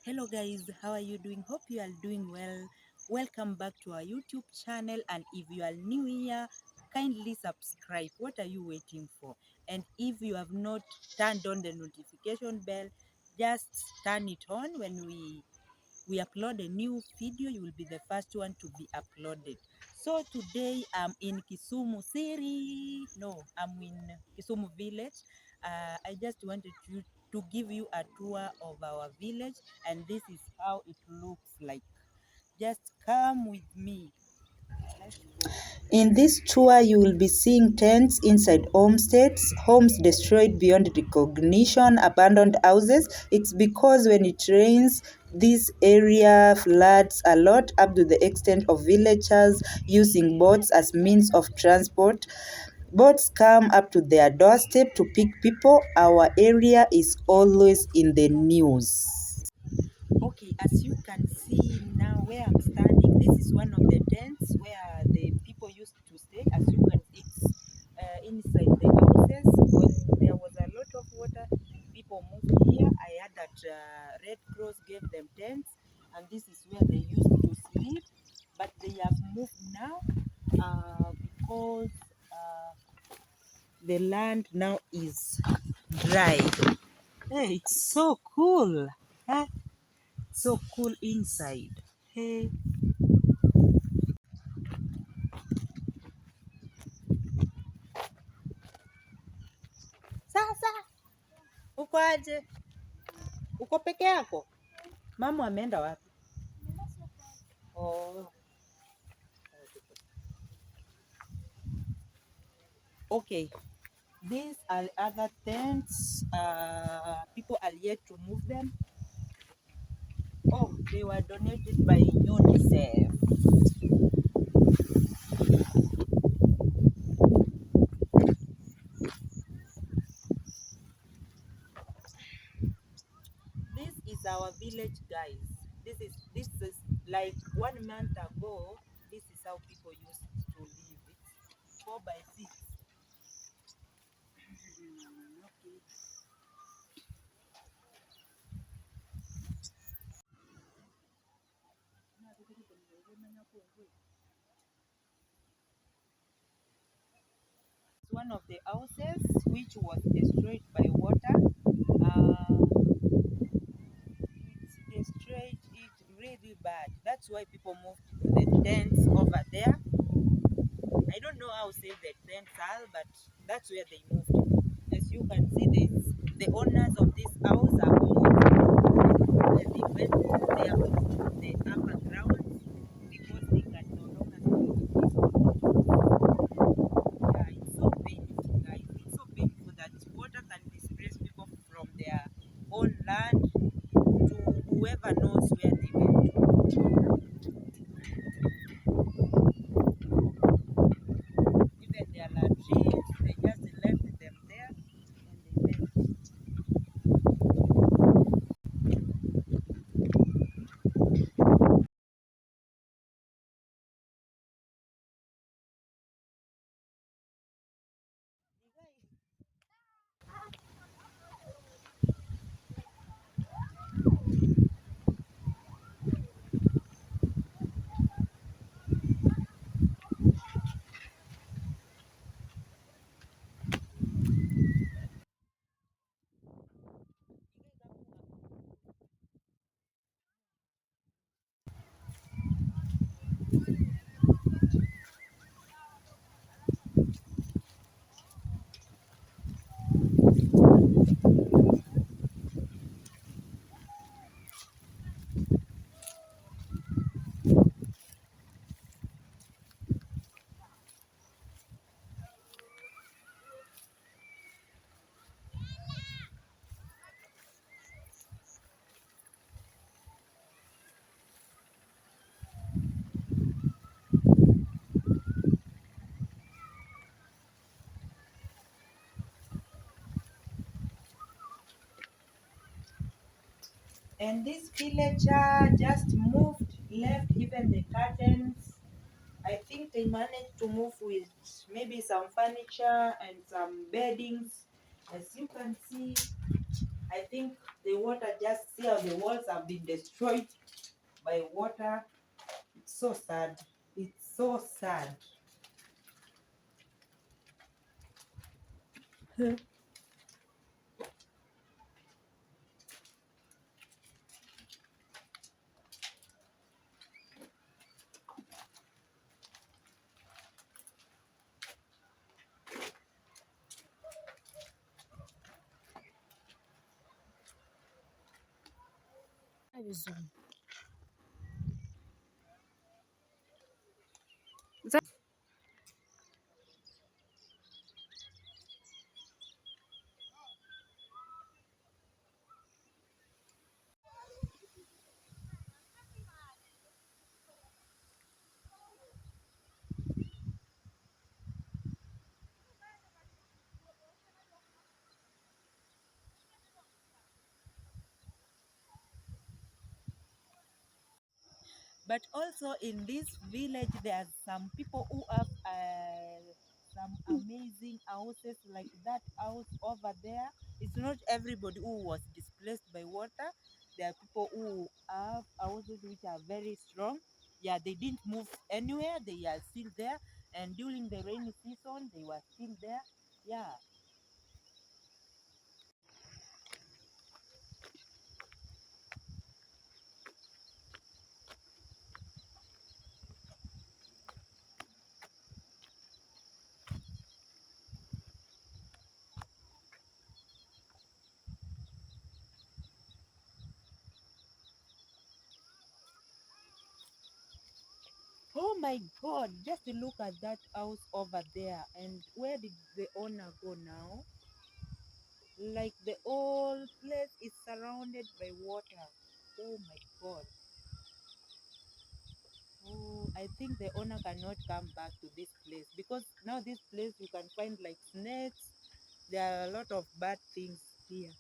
Hello guys, how are you doing? Hope you are doing well. Welcome back to our YouTube channel, and if you are new here, kindly subscribe. What are you waiting for? And if you have not turned on the notification bell, just turn it on. When we upload a new video, you will be the first one to be uploaded. So today I'm in Kisumu City. No, I'm in Kisumu village. I just wanted to give you a tour of our village, and this is how it looks like. Just come with me. Let's go. In this tour, you will be seeing tents inside homesteads, homes destroyed beyond recognition, abandoned houses. It's because when it rains, this area floods a lot, up to the extent of villagers using boats as means of transport. Boats come up to their doorstep to pick people. Our area is always in the news. Okay, as you can see now where I'm standing, this is one of the tents where the people used to stay. As you can see, it's inside the houses. When there was a lot of water, people moved here. I heard that Red Cross gave them tents, and this is where they used to sleep. But they have moved now because the land now is dry. Hey, it's so cool. Huh? So cool inside. Hey. Sasa uko aje? Uko peke yako? Mama ameenda wapi? Oh. Okay. These are other tents. People are yet to move them. Oh, they were donated by UNICEF. This is our village, guys. This is like 1 month ago. This is how people used to live. It's 4 by 6. Okay. One of the houses which was destroyed by water. It destroyed it really bad. That's why people moved to the tents over there. I don't know how safe the tents are, but that's where they moved. As you can see, the owners of this house are moved. They went, they are moved to the upper ground because they can no longer stay. Yeah, it's so painful, guys. It's so painful that water can displace people from their own land to whoever knows where they went. Even their latrines, they just left them there and they left. And this villager just moved, left even the curtains. I think they managed to move with maybe some furniture and some beddings. As you can see, I think the water, just see how the walls have been destroyed by water. It's so sad. It's so sad. But also in this village, there are some people who have some amazing houses like that house over there. It's not everybody who was displaced by water. There are people who have houses which are very strong. Yeah, they didn't move anywhere. They are still there. And during the rainy season, they were still there. Yeah. Oh my God, just look at that house over there. And where did the owner go now? Like the whole place is surrounded by water. Oh my God. Oh, I think the owner cannot come back to this place because now this place you can find like snakes. There are a lot of bad things here.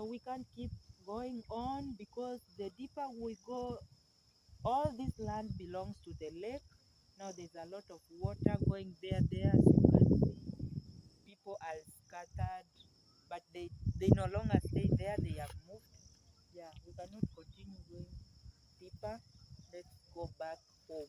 We can't keep going on because the deeper we go, all this land belongs to the lake. Now there's a lot of water going there, as you can see. People are scattered, but they no longer stay there. They have moved. Yeah, we cannot continue going deeper. Let's go back home.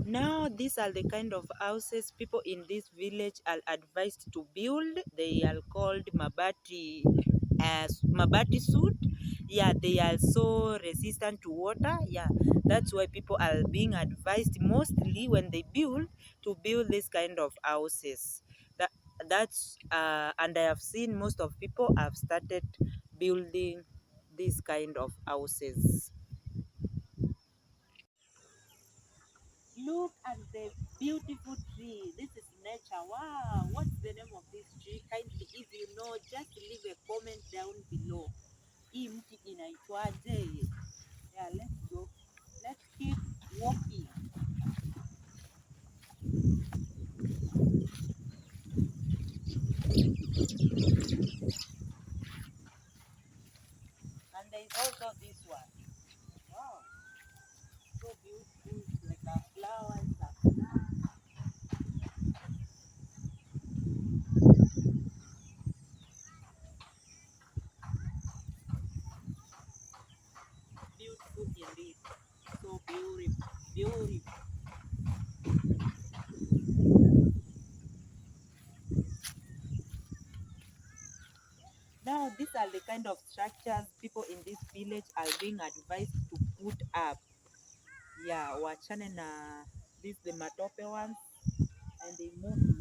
Now, these are the kind of houses people in this village are advised to build. They are called mabati, as mabati suit. Yeah, they are so resistant to water. Yeah, that's why people are being advised mostly when they build to build this kind of houses. That and I have seen most of people have started building this kind of houses. Look at the beautiful tree. This is nature. Wow. What's the name of this tree? Kindly, if you know, just leave a comment down below. Hii mti inaitwaje? Yeah, let's go. Let's keep walking. And there is also this one. Wow. So beautiful. Like a flowers. Beautiful indeed. So beautiful. Beautiful. Now, these are the kind of structures people in this village are being advised to put up. Yeah, wachane na these the matope ones and they move